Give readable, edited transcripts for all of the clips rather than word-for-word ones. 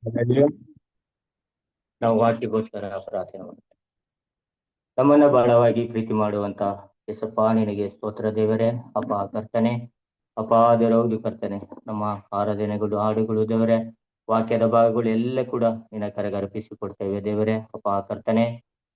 ಅದರಲ್ಲಿ ನಾವು ವಾಕ್ಯಗೋಸ್ಕರ ಪ್ರಾರ್ಥನೆ ಮಾಡ್ತೇವೆ. ನಮ್ಮನ್ನ ಬಹಳವಾಗಿ ಪ್ರೀತಿ ಮಾಡುವಂತ ಯೇಸಪ್ಪ, ನಿನಗೆ ಸ್ತೋತ್ರ ದೇವರೇ. ಅಪ್ಪ ಕರ್ತನೆ, ಅಪ್ಪ ದೇವರೌದು ಕರ್ತನೆ, ನಮ್ಮ ಆರಾಧನೆಗಳು, ಹಾಡುಗಳು ದೇವರೇ, ವಾಕ್ಯದ ಭಾಗಗಳು ಎಲ್ಲ ಕೂಡ ನಿನ್ನ ಕರೆಗೆ ಅರ್ಪಿಸಿಕೊಡ್ತೇವೆ ದೇವರೇ. ಅಪ್ಪ ಕರ್ತನೆ,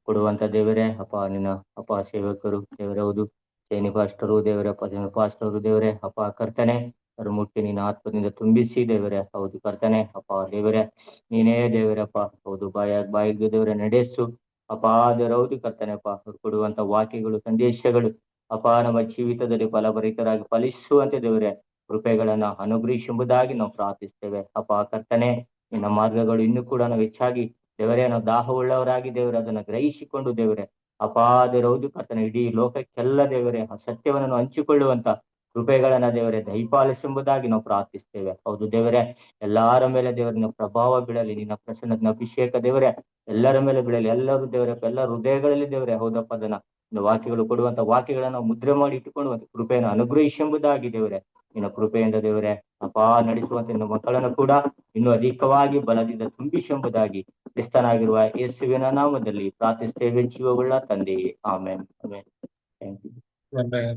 ಕೊಡುವಂತ ದೇವರೇ, ಅಪ್ಪ ನಿನ್ನ ಅಪ್ಪ ಸೇವಕರು ದೇವರೇ, ಹೌದು ಸೇನಿ ಪಾಸ್ಟರು ದೇವರೇ, ಪಾಸ್ಟರು ದೇವರೇ, ಅಪ್ಪ ಕರ್ತನೆ, ಅವರು ಮುಟ್ಟಿ ನಿನ್ನ ಆತ್ಮದಿಂದ ತುಂಬಿಸಿ ದೇವರೇ, ಹೌದು ಕರ್ತನೆ, ಅಪ್ಪ ದೇವರೇ, ನೀನೇ ದೇವರಪ್ಪ, ಹೌದು ಬಾಯಿಗೆ ದೇವರೇ ನಡೆಸು ಅಪ್ಪ ದೇವರೌದು ಕರ್ತನೆ. ಅಪ್ಪ ಅವ್ರು ಕೊಡುವಂತ ವಾಕ್ಯಗಳು, ಸಂದೇಶಗಳು ಅಪ್ಪ ನಮ್ಮ ಜೀವಿತದಲ್ಲಿ ಫಲಭರಿತರಾಗಿ ಫಲಿಸುವಂತೆ ದೇವರೇ ಕೃಪೆಗಳನ್ನ ಅನುಗ್ರಹಿಸುವುದಾಗಿ ನಾವು ಪ್ರಾರ್ಥಿಸ್ತೇವೆ. ಅಪ್ಪ ಕರ್ತನೆ, ನಿನ್ನ ಮಾರ್ಗಗಳು ಇನ್ನೂ ಕೂಡ ನಾವು ಹೆಚ್ಚಾಗಿ ದೇವರೇ, ನಾವು ದಾಹವುಳ್ಳವರಾಗಿ ದೇವರೇ ಅದನ್ನ ಗ್ರಹಿಸಿಕೊಂಡು ದೇವರೇ, ಅಪ್ಪ ದೇವರೌದು ಕರ್ತನೆ, ಇಡೀ ಲೋಕಕ್ಕೆಲ್ಲ ದೇವರೇ ಆ ಸತ್ಯವನ್ನು ಹಂಚಿಕೊಳ್ಳುವಂತ ಕೃಪೆಗಳನ್ನ ದೇವರೇ ದಯಪಾಲಿಸುವುದಾಗಿ ನಾವು ಪ್ರಾರ್ಥಿಸ್ತೇವೆ. ಹೌದು ದೇವರೇ, ಎಲ್ಲಾರ ಮೇಲೆ ದೇವರಿನ ಪ್ರಭಾವ ಬೀಳಲಿ, ನಿನ್ನ ಪ್ರಸನ್ನ ಅಭಿಷೇಕ ದೇವರೇ ಎಲ್ಲರ ಮೇಲೆ ಬೀಳಲಿ. ಎಲ್ಲರೂ ದೇವರೇ, ಎಲ್ಲ ಹೃದಯಗಳಲ್ಲಿ ದೇವರೇ, ಹೌದಪ್ಪ ಅದನ್ನ ವಾಕ್ಯಗಳು ಕೊಡುವಂತ ವಾಕ್ಯಗಳನ್ನ ಮುದ್ರೆ ಮಾಡಿ ಇಟ್ಟುಕೊಳ್ಳುವಂತ ಕೃಪೆಯನ್ನು ಅನುಗ್ರಹಿಸುವುದಾಗಿ ದೇವರೇ, ನಿನ್ನ ಕೃಪೆಯಿಂದ ದೇವರೇ ಅಪ್ಪ ನಡೆಸುವಂತೆ ನಿನ್ನ ಮಕ್ಕಳನ್ನು ಕೂಡ ಇನ್ನೂ ಅಧಿಕವಾಗಿ ಬಲದಿಂದ ತುಂಬಿಸುವುದಾಗಿ ಕ್ರಿಸ್ತನಾಗಿರುವ ಯೇಸುವಿನ ನಾಮದಲ್ಲಿ ಪ್ರಾರ್ಥಿಸ್ತೇವೆ, ಜೀವವುಳ್ಳ ತಂದೆಯೇ, amen amen. Thank you. Amen.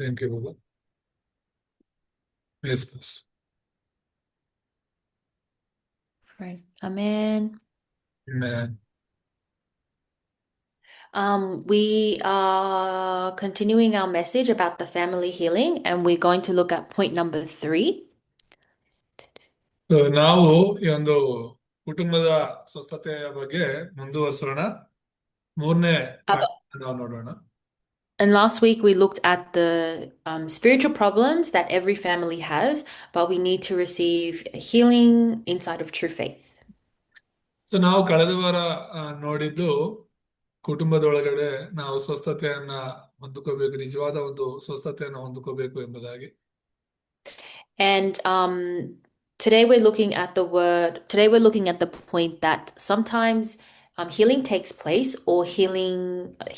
Thank you, brother. Yes, please. Right. Amen. Amen. We are continuing our message about the family healing, and we're going to look at point number 3. So, ನಾವು ಈ ಒಂದು ಕುಟುಂಬದ ಸ್ವಸ್ಥತೆಯ ಬಗ್ಗೆ ಮುಂದುವರಿಸೋಣ. ಮೂರನೇ ಪಾಠ ನಾವು ನೋಡೋಣ. And last week we looked at the spiritual problems that every family has, but we need to receive healing inside of true faith. So ನಾವು ಕಳೆದ ವಾರ ನೋಡಿದ್ದು ಕುಟುಂಬದೊಳಗಡೆ ನಾವು ಸ್ವಸ್ಥತೆಯನ್ನ ಹೊಂದಿಕೋಬೇಕು, ನಿಜವಾದ ಒಂದು ಸ್ವಸ್ಥತೆಯನ್ನು ಹೊಂದಿಕೋಬೇಕು ಎಂಬುದಾಗಿ. And today we're looking at the point that sometimes healing takes place, or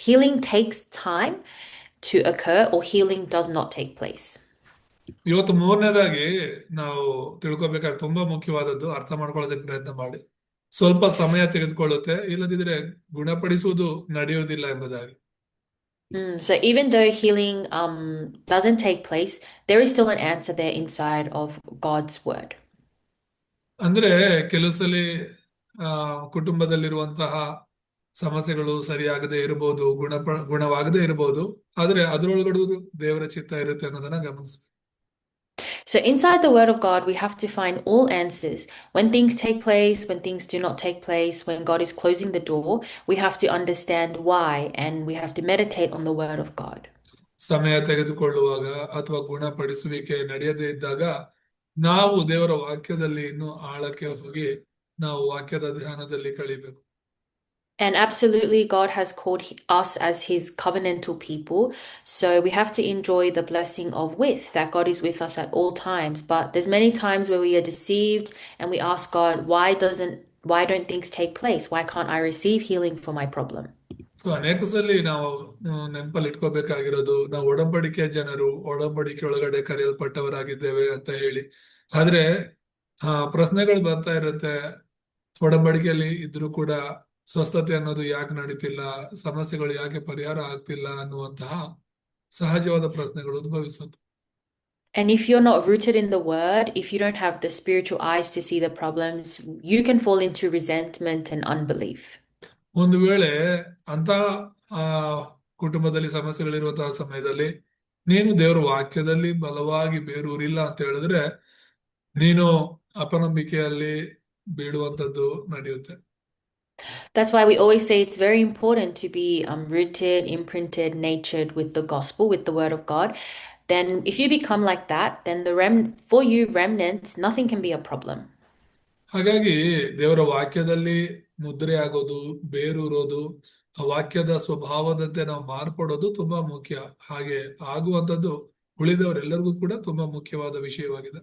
healing takes time to occur, or healing does not take place. ಇವತ್ತು ಮೂರನೇದಾಗಿ ನಾವು ತಿಳ್ಕೊಬೇಕಾದ್ರೆ ತುಂಬಾ ಮುಖ್ಯವಾದದ್ದು, ಅರ್ಥ ಮಾಡ್ಕೊಳ್ಳೋದಕ್ಕೆ ಪ್ರಯತ್ನ ಮಾಡಿ. ಸ್ವಲ್ಪ ಸಮಯ ತೆಗೆದುಕೊಳ್ಳುತ್ತೆ, ಇಲ್ಲದಿದ್ರೆ ಗುಣಪಡಿಸುವುದು ನಡೆಯುವುದಿಲ್ಲ ಎಂಬುದಾಗಿ. So even though healing doesn't take place, there is still an answer there inside of God's word. ಅಂದ್ರೆ ಕೆಲವು ಸಲ ಕುಟುಂಬದಲ್ಲಿರುವಂತಹ ಸಮಸ್ಯೆಗಳು ಸರಿಯಾಗದೆ ಇರಬಹುದು, ಗುಣವಾಗದೆ ಇರಬಹುದು, ಆದ್ರೆ ಅದರೊಳಗಡೆ ದೇವರ ಚಿತ್ತ ಇರುತ್ತೆ ಅನ್ನೋದನ್ನ ಗಮನಿಸಿ. So inside the word of God, we have to find all answers. When things take place, when things do not take place, when God is closing the door, we have to understand why, and we have to meditate on the word of God. ಸಮಯ ತೆಗೆದುಕೊಳ್ಳುವಾಗ ಅಥವಾ ಗುಣಪಡಿಸುವಿಕೆ ನಡೆಯದೇ ಇದ್ದಾಗ ನಾವು ದೇವರ ವಾಕ್ಯದಲ್ಲಿ ಇನ್ನೂ ಆಳಕ್ಕೆ ಹೋಗಿ ನಾವು ವಾಕ್ಯದ ಧ್ಯಾನದಲ್ಲಿ ಕಳಿಬೇಕು. And absolutely, God has called us as his covenantal people. So we have to enjoy the blessing of that God is with us at all times. But there's many times where we are deceived and we ask God, why don't things take place? Why can't I receive healing for my problem? So ಅನೇಕ ಸಲ ನಾವು ನೆನಪಲ್ಲಿ ಇಟ್ಕೋಬೇಕಾಗಿರೋದು, ನಾವು ಒಡಂಬಡಿಕೆ ಜನರು, ಒಡಂಬಡಿಕೆ ಒಳಗಡೆ ಕರೆಯಲ್ಪಟ್ಟವರಾಗಿದ್ದೇವೆ ಅಂತ ಹೇಳಿ. ಆದ್ರೆ ಪ್ರಶ್ನೆಗಳು ಬರ್ತಾ ಇರುತ್ತೆ, ಒಡಂಬಡಿಕೆಯಲ್ಲಿ ಇದ್ರೂ ಕೂಡ ಸ್ವಸ್ಥತೆ ಅನ್ನೋದು ಯಾಕೆ ನಡೀತಿಲ್ಲ, ಸಮಸ್ಯೆಗಳು ಯಾಕೆ ಪರಿಹಾರ ಆಗ್ತಿಲ್ಲ ಅನ್ನುವಂತಹ ಸಹಜವಾದ ಪ್ರಶ್ನೆಗಳು ಉದ್ಭವಿಸುತ್ತೆ. And if you're not rooted in the word, if you don't have the spiritual eyes to see the problems, you can fall into resentment and unbelief. ಒಂದು ವೇಳೆ ಅಂತ ಕುಟುಂಬದಲ್ಲಿ ಸಮಸ್ಯೆಗಳಿರುವಂತಹ ಸಮಯದಲ್ಲಿ ನೀನು ದೇವರ ವಾಕ್ಯದಲ್ಲಿ ಬಲವಾಗಿ ಬೇರೂರಿಲ್ಲ ಅಂತ ಹೇಳಿದ್ರೆ ನೀನು ಅಪನಂಬಿಕೆಯಲ್ಲಿ ಬೀಳುವಂತದ್ದು ನಡೆಯುತ್ತೆ. That's why we always say it's very important to be rooted, imprinted, natured with the gospel, with the word of God. Then if you become like that, then for you remnants, nothing can be a problem. ಹಾಗಾಗಿ ದೇವರ ವಾಕ್ಯದಲ್ಲಿ ಮುದ್ರೆ ಆಗೋದು, ಬೇರೂರೋದು, ಆ ವಾಕ್ಯದ ಸ್ವಭಾವದಂತೆ ನಾವು ಮಾರ್ಪಡೋದು ತುಂಬಾ ಮುಖ್ಯ. ಹಾಗೆ ಆಗುವಂತದ್ದು ಉಳಿದವರೆಲ್ಲರಿಗೂ ಕೂಡ ತುಂಬಾ ಮುಖ್ಯವಾದ ವಿಷಯವಾಗಿದೆ.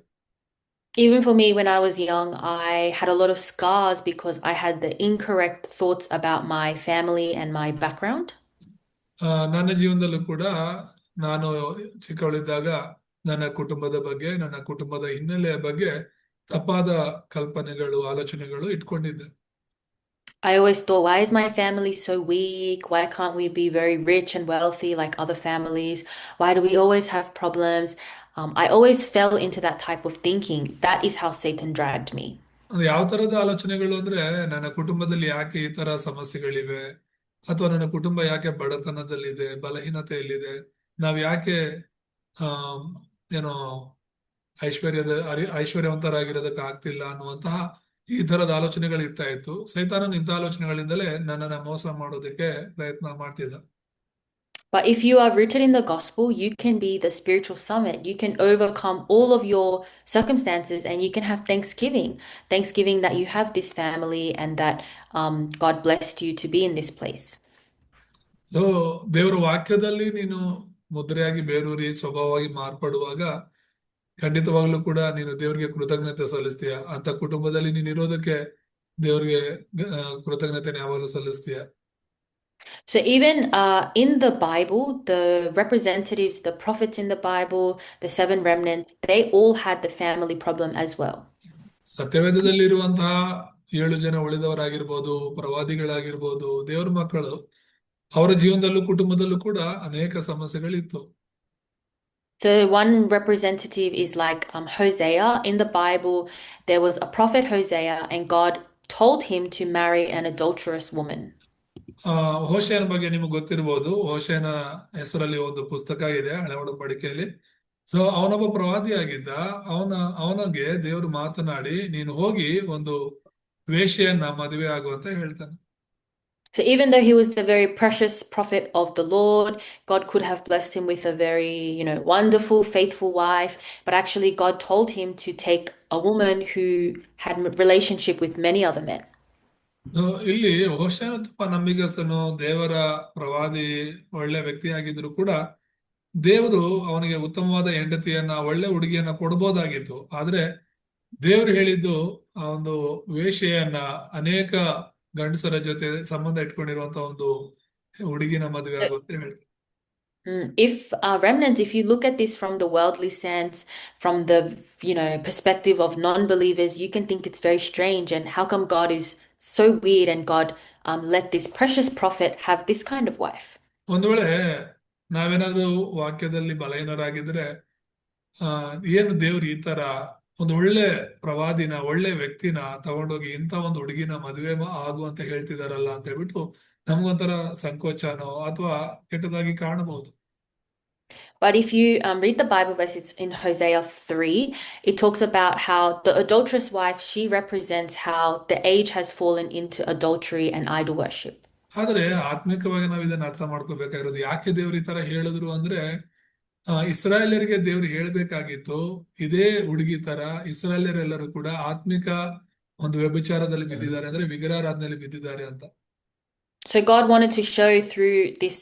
Even for me, when I was young, I had a lot of scars because I had the incorrect thoughts about my family and my background. ನನ್ನ ಜೀವನದಲ್ಲೂ ಕೂಡ ನಾನು ಚಿಕ್ಕವಳಿದ್ದಾಗ ನನ್ನ ಕುಟುಂಬದ ಬಗ್ಗೆ, ನನ್ನ ಕುಟುಂಬದ ಹಿನ್ನೆಲೆಯ ಬಗ್ಗೆ ತಪ್ಪಾದ ಕಲ್ಪನೆಗಳು, ಆಲೋಚನೆಗಳು ಇಟ್ಕೊಂಡಿದ್ದೆ. I always thought, why is my family so weak? Why can't we be very rich and wealthy like other families? Why do we always have problems? I always fell into that type of thinking. That is how Satan dragged me. ಅದು ಯಾವ ತರದ ಆಲೋಚನೆಗಳು ಅಂದ್ರೆ, ನನ್ನ ಕುಟುಂಬದಲ್ಲಿ ಯಾಕೆ ಈ ತರ ಸಮಸ್ಯೆಗಳಿವೆ, ಅಥವಾ ನನ್ನ ಕುಟುಂಬ ಯಾಕೆ ಬಡತನದಲ್ಲಿದೆ, ಬಲಹೀನತೆಯಲ್ಲಿದೆ, ನಾವ್ ಯಾಕೆ ಆ ಏನೋ ಐಶ್ವರ್ಯವಂತರಾಗಿರೋದಕ್ಕೆ ಆಗ್ತಿಲ್ಲ ಅನ್ನುವಂತಹ ಈ ತರದ ಆಲೋಚನೆಗಳು ಇರ್ತಾ ಇತ್ತು. ಸೈತಾನನ ಇಂಥ ಆಲೋಚನೆಗಳಿಂದಲೇ ನನ್ನನ್ನ ಮೋಸ ಮಾಡೋದಕ್ಕೆ ಪ್ರಯತ್ನ ಮಾಡ್ತಿದ್ದ. But if you are rooted in the gospel, you can be the spiritual summit. You can overcome all of your circumstances and you can have Thanksgiving. Thanksgiving that you have this family and that God blessed you to be in this place. So ದೇವರ ವಾಕ್ಯದಲ್ಲಿ ನೀನು ಮುದ್ರೆಯಾಗಿ ಬೇರೂರಿ ಸ್ವಭಾವವಾಗಿ ಮಾರ್ಪಡುವಾಗ ಖಂಡಿತವಾಗ್ಲೂ ಕೂಡ ನೀನು ದೇವರಿಗೆ ಕೃತಜ್ಞತೆ ಸಲ್ಲಿಸ್ತೀಯ. ಅಂತ ಕುಟುಂಬದಲ್ಲಿ ನೀನು ಇರೋದಕ್ಕೆ ದೇವರಿಗೆ ಕೃತಜ್ಞತೆ ಯಾವಾಗಲೂ ಸಲ್ಲಿಸ್ತೀಯ. So even in the Bible, the representatives, the prophets in the Bible, the seven remnants, they all had the family problem as well. ಸತ್ಯವೇದದಲ್ಲಿ ಇರುವಂತಹ 7 ಜನ ಉಳಿದವರಾಗಿರ್ಬೋದು, ಪ್ರವಾದಿಗಳಾಗಿರ್ಬೋದು, ದೇವರ ಮಕ್ಕಳು, ಅವರ ಜೀವನದಲ್ಲೂ ಕುಟುಂಬದಲ್ಲೂ ಕೂಡ ಅನೇಕ ಸಮಸ್ಯೆಗಳಿತ್ತು. So one representative is like Hosea. In the Bible, there was a prophet Hosea, and God told him to marry an adulterous woman. ಹೋಶೇಯನ ಬಗ್ಗೆ ನಿಮಗೆ ಗೊತ್ತಿರ್ಬೋದು. ಹೋಶೇಯನ ಹೆಸರಲ್ಲಿ ಒಂದು ಪುಸ್ತಕ ಇದೆ ಹಳೆ ಒಡಂಬಡಿಕೆಯಲ್ಲಿ. ಸೊ ಅವನೊಬ್ಬ ಪ್ರವಾದಿ ಆಗಿದ್ದ. ಅವನಿಗೆ ದೇವರು ಮಾತನಾಡಿ, ನೀನು ಹೋಗಿ ಒಂದು ವೇಶ್ಯೆಯನ್ನ ಮದುವೆ ಆಗುವಂತ ಹೇಳ್ತಾನೆ. So even though he was the very precious prophet of the Lord, God could have blessed him with a very, wonderful, faithful wife. But actually, God told him to take a woman who had a relationship with many other men. ಇಲ್ಲಿ ಹೋಶೇಯನ ತುಂಬಾ ನಂಬಿಗಸ್ತನು, ದೇವರ ಪ್ರವಾದಿ, ಒಳ್ಳೆ ವ್ಯಕ್ತಿ ಆಗಿದ್ರು ಕೂಡ ದೇವರು ಅವನಿಗೆ ಉತ್ತಮವಾದ ಹೆಂಡತಿಯನ್ನ, ಒಳ್ಳೆ ಹುಡುಗಿಯನ್ನ ಕೊಡ್ಬೋದಾಗಿತ್ತು. ಆದ್ರೆ ದೇವ್ರು ಹೇಳಿದ್ದು ಆ ಒಂದು ವೇಶ್ಯೆಯನ್ನ, ಅನೇಕ ಗಂಡಸರ ಜೊತೆ ಸಂಬಂಧ ಇಟ್ಕೊಂಡಿರುವಂತ ಒಂದು ಹುಡುಗಿನ ಮದುವೆ ಆಗುವಂತ ಹೇಳ್ತಾರೆ. If remnants, if you look at this from the worldly sense, from the perspective of non-believers, you can think it's very strange, and how come God is so weird and God let this precious prophet have this kind of wife? ಒಂದು ವೇಳೆ ನಾವೇನಾದ್ರೂ ವಾಕ್ಯದಲ್ಲಿ ಬಲಹೀನರಾಗಿದ್ರೆ, ಏನು ದೇವ್ರು ಈ ತರ ಒಂದು ಒಳ್ಳೆ ಪ್ರವಾದಿನ, ಒಳ್ಳೆ ವ್ಯಕ್ತಿನ ತಗೊಂಡೋಗಿ ಇಂಥ ಒಂದು ಹುಡುಗಿನ ಮದುವೆ ಆಗು ಅಂತ ಹೇಳ್ತಿದಾರಲ್ಲ ಅಂತ ಹೇಳ್ಬಿಟ್ಟು ನಮ್ಗೊಂಥರ ಸಂಕೋಚನೋ ಅಥವಾ ಕೆಟ್ಟದಾಗಿ ಕಾಣಬಹುದು. But if you read the Bible verses in Hosea 3, it talks about how the adulterous wife, she represents how the age has fallen into adultery and idol worship. ಆದ್ರೆ ಆತ್ಮಿಕವಾಗಿ ನಾವು ಇದನ್ನ ಅರ್ಥ ಮಾಡ್ಕೋಬೇಕಾಗಿರೋದು, ಯಾಕೆ ದೇವ್ರು ಈ ತರ ಹೇಳಿದ್ರು ಅಂದ್ರೆ, ಇಸ್ರಾಯೇಲರಿಗೆ ದೇವ್ರು ಹೇಳ್ಬೇಕಾಗಿತ್ತು, ಇದೇ ಹುಡುಗಿ ತರ ಇಸ್ರಾಯೇಲರೆಲ್ಲರೂ ಕೂಡ ಆತ್ಮಿಕ ಒಂದು ವ್ಯಭಿಚಾರದಲ್ಲಿ ಬಿದ್ದಿದ್ದಾರೆ, ಅಂದ್ರೆ ವಿಗ್ರಹಾರಾಧನೆಯಲ್ಲಿ ಬಿದ್ದಿದ್ದಾರೆ ಅಂತ. So God wanted to show through this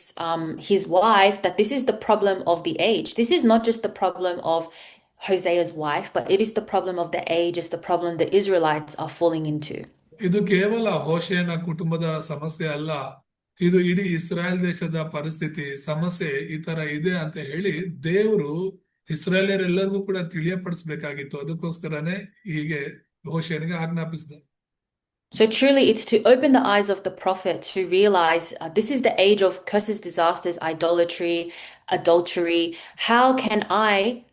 his wife that this is the problem of the age. This is not just the problem of Hosea's wife, but it is the problem of the age. It's the problem the Israelites are falling into. ಇದು ಕೇವಲ ಹೋಶೇಯನ ಕುಟುಂಬದ ಸಮಸ್ಯೆ ಅಲ್ಲ, ಇದು ಇಡೀ ಇಸ್ರಾಯೇಲ್ ದೇಶದ ಪರಿಸ್ಥಿತಿ, ಸಮಸ್ಯೆ ಈ ತರ ಇದೆ ಅಂತ ಹೇಳಿ ದೇವರು ಇಸ್ರಾಯೇಲರೆಲ್ಲರಿಗೂ ಕೂಡ ತಿಳಿಯಪಡಿಸ್ಬೇಕಾಗಿತ್ತು. ಅದಕ್ಕೋಸ್ಕರನೇ ಹೀಗೆ ಹೋಶೇಯನಿಗೆ ಆಜ್ಞಾಪಿಸಿದ. So truly, it's to open the eyes of the prophet to realize this is the age of curses, disasters, idolatry, adultery. How can I,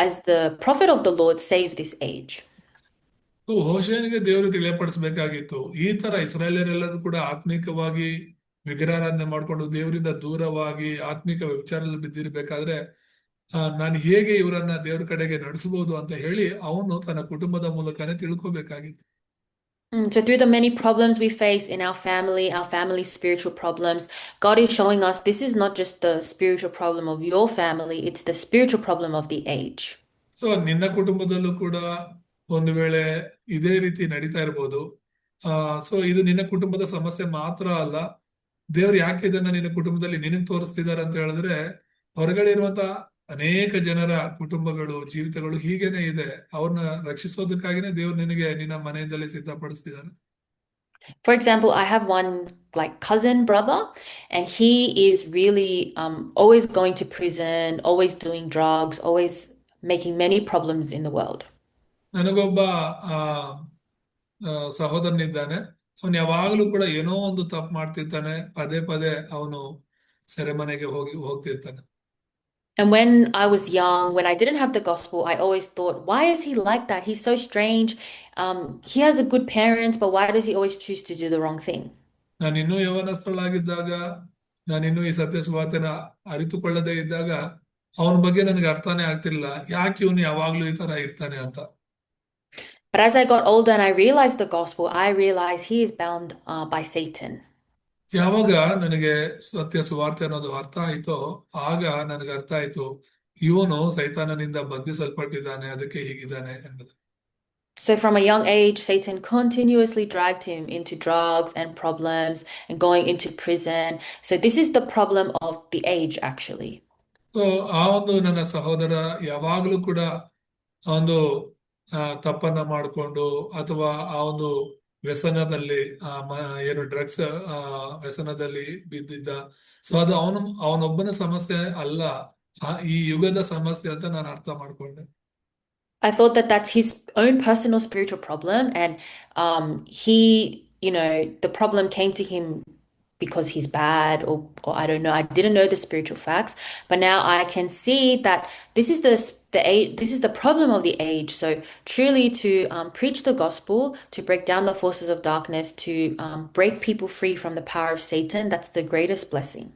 as the prophet of the Lord, save this age? ಹೋಶೇಯನಿಗೆ ದೇವರು ತಿಳಿಯಪಡಿಸ್ಬೇಕಾಗಿತ್ತು, ಈ ತರ ಇಸ್ರಾಯೇಲರೆಲ್ಲರೂ ಕೂಡ ಆತ್ಮಿಕವಾಗಿ ವಿಗ್ರಹಾರಾಧನೆ ಮಾಡ್ಕೊಂಡು ದೇವರಿಂದ ದೂರವಾಗಿ ಆತ್ಮಿಕ ವ್ಯಭಿಚಾರದಲ್ಲಿ ಬಿದ್ದಿರ್ಬೇಕಾದ್ರೆ ನಾನು ಹೇಗೆ ಇವರನ್ನ ದೇವ್ರ ಕಡೆಗೆ ನಡೆಸಬಹುದು ಅಂತ ಹೇಳಿ ಅವನು ತನ್ನ ಕುಟುಂಬದ ಮೂಲಕನೇ ತಿಳ್ಕೊಬೇಕಾಗಿತ್ತು. So through the many problems we face in our family's spiritual problems, God is showing us this is not just the spiritual problem of your family, it's the spiritual problem of the age. So ನಿನ್ನ ಕುಟುಂಬದಲ್ಲೂ ಕೂಡ ಒಂದು ವೇಳೆ ಇದೇ ರೀತಿ ನಡೀತಾ ಇರ್ಬೋದು. So ಇದು ನಿನ್ನ ಕುಟುಂಬದ ಸಮಸ್ಯೆ ಮಾತ್ರ ಅಲ್ಲ, ದೇವ್ರು ಯಾಕೆ ಇದನ್ನ ನಿನ್ನ ಕುಟುಂಬದಲ್ಲಿ ನಿನಗೆ ತೋರಿಸ್ತಿದ್ದಾರೆ ಅಂತ ಹೇಳಿದ್ರೆ, ಹೊರಗಡೆ ಇರುವಂತ ಅನೇಕ ಜನರ ಕುಟುಂಬಗಳು, ಜೀವಿತಗಳು ಹೀಗೇನೆ ಇದೆ. ಅವ್ರನ್ನ ರಕ್ಷಿಸೋದಕ್ಕಾಗಿನೇ ದೇವ್ರು ನಿನಗೆ ನಿನ್ನ ಮನೆಯಿಂದಲೇ ಸಿದ್ಧಪಡಿಸ್ತಿದ್ದಾನೆ. For example, I have one cousin brother, and he is really always going to prison, always doing drugs, always making many problems in the world. ನನಗೊಬ್ಬ ಆ ಆ, ಸಹೋದರನಿದ್ದಾನೆ. ಅವನು ಯಾವಾಗಲೂ ಕೂಡ ಏನೋ ಒಂದು ತಪ್ಪು ಮಾಡ್ತಿರ್ತಾನೆ. ಪದೇ ಪದೇ ಅವನು ಸೆರೆಮನೆಗೆ ಹೋಗ್ತಿರ್ತಾನೆ. And when I was young, when I didn't have the gospel, I always thought, why is he like that? He's so strange. He has a good parents, but why does he always choose to do the wrong thing? ನಾನಿನ್ನೂ ಯೌವನಸ್ಥಳಾಗಿದ್ದಾಗ, ನಾನಿನ್ನೂ ಈ ಸತ್ಯ ಸುವಾರ್ತೆನ ಅರಿತುಕೊಳ್ಳದೇ ಇದ್ದಾಗ ಅವನ ಬಗ್ಗೆ ನನಗೆ ಅರ್ಥನೇ ಆಗ್ತಿರ್ಲಿಲ್ಲ, ಯಾಕೆ ಇವನು ಯಾವಾಗ್ಲೂ ಈ ತರ ಇರ್ತಾನೆ ಅಂತ. But as I got older and I realized the gospel, I realized he is bound by Satan. ಯಾವಾಗ ನನಗೆ ಸತ್ಯ ಸುವಾರ್ತೆ ಅನ್ನೋದು ಅರ್ಥ ಆಯ್ತೋ, ಆಗ ನನಗೆ ಅರ್ಥ ಆಯ್ತು, ಇವನು ಸೈತಾನನಿಂದ ಬಂಧಿಸಲ್ಪಟ್ಟಿದ್ದಾನೆ, ಅದಕ್ಕೆ ಹೀಗಿದ್ದಾನೆ ಎಂಬುದು. So from a young age, Satan continuously dragged him into drugs and problems and going into prison. So this is the problem of the age, actually. So ಆ ಒಂದು ನನ್ನ ಸಹೋದರ ಯಾವಾಗಲೂ ಕೂಡ ಒಂದು ತಪ್ಪನ್ನ ಮಾಡಿಕೊಂಡು ಅಥವಾ ಆ ಒಂದು ವ್ಯಸನದಲ್ಲಿ ಏನು ಡ್ರಗ್ಸ್ ವ್ಯಸನದಲ್ಲಿ ಬಿದ್ದಿದ್ದ. ಸೊ ಅದು ಅವನೊಬ್ಬನ ಸಮಸ್ಯೆ ಅಲ್ಲ, ಈ ಯುಗದ ಸಮಸ್ಯೆ ಅಂತ ನಾನು ಅರ್ಥ ಮಾಡ್ಕೊಂಡೆ. I thought that that's his own personal spiritual problem, and he, the problem came to him because he's bad, or I don't know. I didn't know the spiritual facts, but now I can see that this is this is the problem of the age. So truly, to preach the gospel, to break down the forces of darkness, to break people free from the power of Satan, that's the greatest blessing.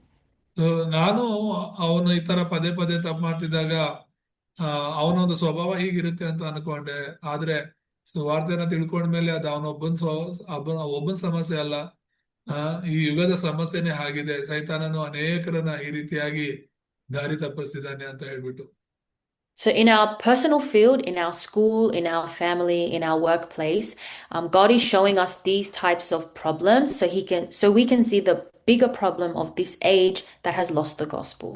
So ನಾನು ಅವನು ಈ ತರ ಪದೇ ಪದೇ ತಪ್ಪು ಮಾಡ್ತಿದ್ದಾಗ ಅವನೊಂದು ಸ್ವಭಾವ ಹೀಗಿರುತ್ತೆ ಅಂತ ಅನ್ಕೊಂಡೆ. ಆದ್ರೆ ಸುವಾರ್ತೆನ ತಿಳ್ಕೊಂಡ್ಮೇಲೆ ಅದು ಒಬ್ಬನ ಸಮಸ್ಯೆ ಅಲ್ಲ, ಈ ಯುಗದ ಸಮಸ್ಯೆನೇ ಆಗಿದೆ. ಸೈತಾನನು ಅನೇಕರನ್ನ ಈ ರೀತಿಯಾಗಿ ದಾರಿ ತಪ್ಪಿಸ್ತಿದ್ದಾನೆ ಅಂತ ಹೇಳ್ಬಿಟ್ಟು. So in our personal field, in our school, in our family, in our workplace, God is showing us these types of problems so we can see the bigger problem of this age that has lost the gospel.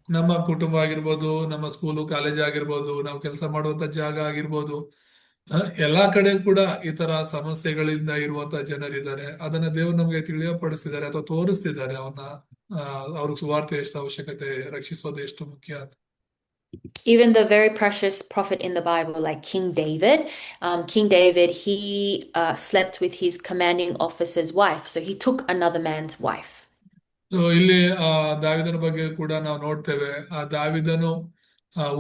ನಮ್ಮ ಕುಟುಂಬ ಆಗಿರ್ಬೋದು, ನಮ್ಮ school college ಆಗಿರ್ಬೋದು, ನಾವು ಕೆಲಸ ಮಾಡುವಂತ ಜಾಗ ಆಗಿರ್ಬೋದು, ಎಲ್ಲಾ ಕಡೆ ಕೂಡ ಈ ತರ ಸಮಸ್ಯೆಗಳಿಂದ ಇರುವಂತ ಜನರಿದ್ದಾರೆ. ಅದನ್ನ ದೇವರು ನಮಗೆ ತಿಳಿಯಪಡಿಸಿದ್ದಾರೆ ಅಥವಾ ತೋರಿಸ್ತಿದ್ದಾರೆ. ಅವ್ರಿಗೆ ಸುವಾರ್ತೆ ಎಷ್ಟು ಅವಶ್ಯಕತೆ, ರಕ್ಷಿಸೋದು ಎಷ್ಟು ಮುಖ್ಯ ಅಂತ. Even the very precious prophet in the Bible, like King David, he slept with his commanding officer's wife. So he took another man's wife. ಇಲ್ಲಿ ದಾವಿದನ ಬಗ್ಗೆ ಕೂಡ ನಾವು ನೋಡ್ತೇವೆ. ಆ ದಾವಿದನು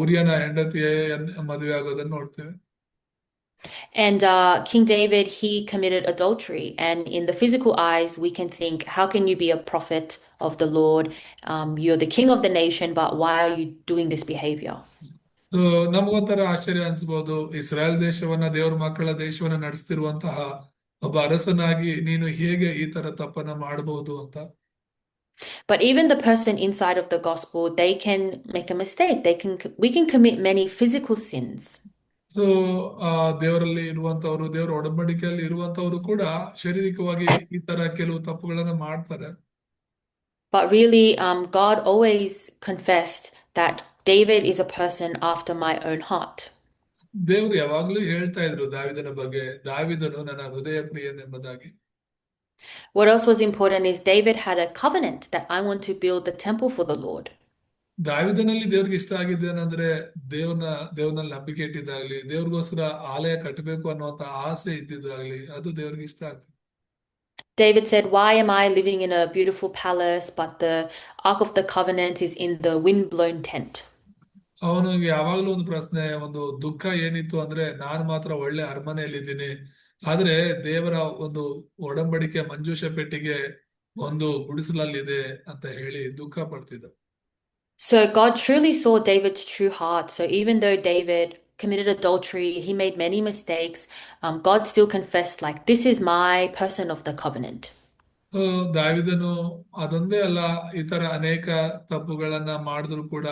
ಉರಿಯನ ಹೆಂಡತಿಯ ಮದುವೆ ಆಗೋದನ್ನು ನೋಡ್ತೇವೆ. And King David, he committed adultery. And in the physical eyes, we can think, how can you be a prophet of the Lord? You're the king of the nation, but why are you doing this behavior? ನಮಗೊಂಥರ ಆಶ್ಚರ್ಯ ಅನ್ಸ್ಬೋದು. ಇಸ್ರಾಯೇಲ್ ದೇಶವನ್ನ, ದೇವ್ರ ಮಕ್ಕಳ ದೇಶವನ್ನ ನಡೆಸ್ತಿರುವಂತಹ ಒಬ್ಬ ಅರಸನಾಗಿ ನೀನು ಹೇಗೆ ಈ ತರ ತಪ್ಪನ್ನ ಮಾಡಬಹುದು ಅಂತ. But even the person inside of the gospel, they can make a mistake. We can commit many physical sins. So ದೇವರಲ್ಲಿ ಇರುವಂತವ್ರು, ದೇವರ ಒಡಂಬಡಿಕೆಯಲ್ಲಿ ಇರುವಂತವ್ರು ಕೂಡ ಶಾರೀರಿಕವಾಗಿ ಈ ತರ ಕೆಲವು ತಪ್ಪುಗಳನ್ನ ಮಾಡ್ತಾರೆ. But really, God always confessed that David is a person after my own heart. ದೇವರು ಯಾವಾಗ್ಲೂ ಹೇಳ್ತಾ ಇದ್ರು ದಾವಿದನ ಬಗ್ಗೆ, ದಾವಿದನು ನನ್ನ ಹೃದಯ ಪ್ರಿಯನೆಂಬುದಾಗಿ. What else was important is David had a covenant that I want to build the temple for the Lord. ದಾವಿದನಲ್ಲಿ ದೇವ್ರಿಗೆ ಇಷ್ಟ ಆಗಿದ್ದೇನಂದ್ರೆ ದೇವ್ರಲ್ಲಿ ನಂಬಿಕೆ ಇಟ್ಟಿದ್ದಾಗ್ಲಿ, ದೇವ್ರಿಗೋಸ್ಕರ ಆಲಯ ಕಟ್ಟಬೇಕು ಅನ್ನುವಂತ ಆಸೆ ಇದ್ದಿದ್ದಾಗ್ಲಿ, ಅದು ದೇವ್ರಿಗೆ ಇಷ್ಟ ಆಗ್ತದೆ. David said, why am I living in a beautiful palace, but the Ark of the Covenant is in the wind-blown tent? ಅವನಿಗೆ ಯಾವಾಗ್ಲೂ ಒಂದು ಪ್ರಶ್ನೆ, ಒಂದು ದುಃಖ ಏನಿತ್ತು ಅಂದ್ರೆ, ನಾನು ಮಾತ್ರ ಒಳ್ಳೆ ಅರಮನೆಯಲ್ಲಿದ್ದೀನಿ, ಆದ್ರೆ ದೇವರ ಒಂದು ಒಡಂಬಡಿಕೆ ಮಂಜೂಷ ಪೆಟ್ಟಿಗೆ ಒಂದು ಗುಡಿಸಲಲ್ಲಿದೆ ಅಂತ ಹೇಳಿ ದುಃಖ ಪಡ್ತಿದ್ದ. So God truly saw David's true heart. So even though David committed adultery, he made many mistakes, God still confessed, like, this is my person of the covenant. ದಾವಿದನು ಅದೊಂದೇ ಅಲ್ಲ, ಈ ತರ ಅನೇಕ ತಪ್ಪುಗಳನ್ನ ಮಾಡಿದ್ರು ಕೂಡ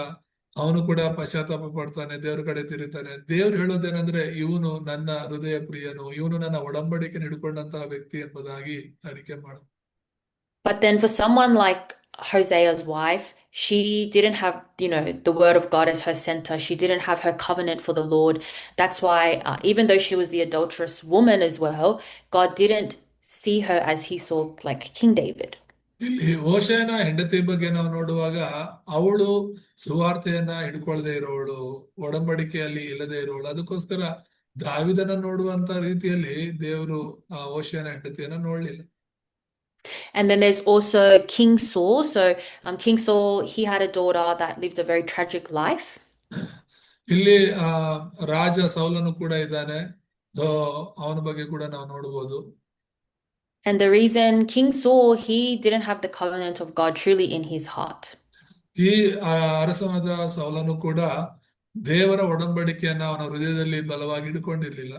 ಅವನು ಕೂಡ ಪಶ್ಚಾತ್ತಾಪ ಪಡ್ತಾನೆ, ದೇವ್ರ ಕಡೆ ತಿರುತ್ತಾನೆ. ದೇವ್ರು ಹೇಳೋದೇನಂದ್ರೆ, ಇವನು ನನ್ನ ಹೃದಯ ಪ್ರಿಯನು, ಇವನು ನನ್ನ ಒಡಂಬಡಿಕೆ ಹಿಡ್ಕೊಂಡಂತಹ ವ್ಯಕ್ತಿ ಎಂಬುದಾಗಿ ಅರಿಕೆ ಮಾಡ. But then for someone like Hosea's wife, she didn't have, the word of God as her center. She didn't have her covenant for the Lord. That's why, even though she was the adulterous woman as well, God didn't see her as he saw, like King David. ಇಲ್ಲಿ ಹೋಶೇಯನ ಹೆಂಡತಿ ಬಗ್ಗೆ ನಾವು ನೋಡುವಾಗ, ಅವಳು ಸುವಾರ್ತೆಯನ್ನ ಹಿಡ್ಕೊಳ್ದೆ ಇರೋಳು, ಒಡಂಬಡಿಕೆಯಲ್ಲಿ ಇಲ್ಲದೆ ಇರೋಳು. ಅದಕ್ಕೋಸ್ಕರ ದಾವಿದನ ನೋಡುವಂತ ರೀತಿಯಲ್ಲಿ ದೇವರು ಆ ಓಶಿಯನ ಹೆಂಡತಿಯನ್ನ ನೋಡ್ಲಿಲ್ಲ. And then there's also King Saul. So King Saul, he had a daughter that lived a very tragic life. ಇಲ್ಲಿ ರಾಜ ಸೌಲನು ಕೂಡ ಇದ್ದಾನೆ, ಅವನ ಬಗ್ಗೆ ಕೂಡ ನಾವು ನೋಡ್ಬೋದು. And the reason King Saul, he didn't have the covenant of God truly in his heart. ಈ ಅರಸನಾದ ಸೌಲನು ಕೂಡ ದೇವರ ಒಡಂಬಡಿಕೆಯನ್ನ ಅವನ ಹೃದಯದಲ್ಲಿ ಬಲವಾಗಿ ಇಟ್ಕೊಂಡಿರ್ಲಿಲ್ಲ.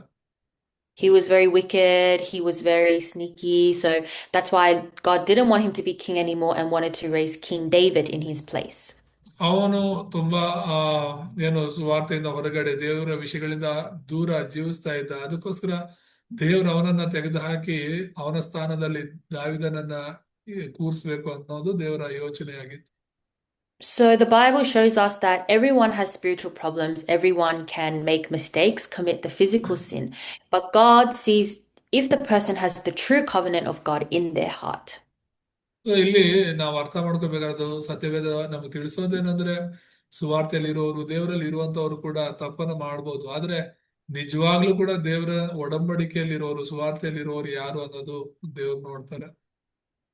He was very wicked, he was very sneaky, so that's why God didn't want him to be king anymore and wanted to raise King David in his place. ಅವನು ತುಂಬಾ ಏನು ಸುವಾರ್ತೆಯಿಂದ ಹೊರಗಡೆ ದೇವರ ವಿಷಯಗಳಿಂದ ದೂರ ಜೀವಿಸ್ತಾ ಇದ್ದ. ಅದಕ್ಕೋಸ್ಕರ ದೇವರು ಅವನನ್ನ ತೆಗೆದುಹಾಕಿ ಅವನ ಸ್ಥಾನದಲ್ಲಿ ದಾವಿದನನ್ನ ಕೂರಿಸ್ಬೇಕು ಅನ್ನೋದು ದೇವರ ಯೋಚನೆಯಾಗಿತ್ತು. So the Bible shows us that everyone has spiritual problems, everyone can make mistakes, commit the physical sin, but God sees if the person has the true covenant of God in their heart. So ಇಲ್ಲಿ ನಾವು ಅರ್ಥ ಮಾಡ್ಕೋಬೇಕಾದ ಸತ್ಯವೇದ ನಮ್ಗೆ ತಿಳಿಸೋದೇನಂದ್ರೆ, ಸುವಾರ್ತೆಯಲ್ಲಿ ಇರೋರು, ದೇವರಲ್ಲಿ ಇರುವಂತವ್ರು ಕೂಡ ತಪ್ಪನ್ನ ಮಾಡ್ಬೋದು, ಆದ್ರೆ ನಿಜವಾಗ್ಲೂ ಕೂಡ ದೇವರ ಒಡಂಬಡಿಕೆಯಲ್ಲಿ ಇರೋರು, ಸುವಾರ್ತೆಯಲ್ಲಿ ಇರೋರು ಯಾರು ಅನ್ನೋದು ದೇವ್ರು ನೋಡ್ತಾರೆ.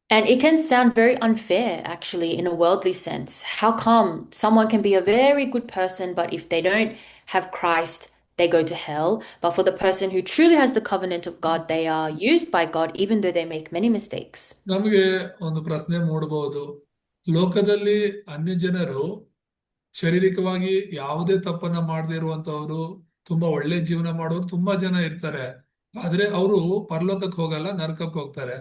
And it can sound very unfair, actually, in a worldly sense. How come someone can be a very good person, but if they don't have Christ, they go to hell? But for the person who truly has the covenant of God, they are used by God, even though they make many mistakes. ನಮಗೆ ಒಂದು ಪ್ರಶ್ನೆ ಮೂಡಬಹುದು, ಲೋಕದಲ್ಲಿ ಅನ್ಯ ಜನರು ಶಾರೀರಿಕವಾಗಿ ಯಾವುದೇ ತಪ್ಪನ್ನ ಮಾಡದೇ ಇರುವಂತವ್ರು, ತುಂಬಾ ಒಳ್ಳೆ ಜೀವನ ಮಾಡೋರು ತುಂಬಾ ಜನ ಇರ್ತಾರೆ, ಆದ್ರೆ ಅವರು ಪರಲೋಕಕ್ಕೆ ಹೋಗಲ್ಲ, ನರಕಕ್ಕೆ ಹೋಗ್ತಾರೆ.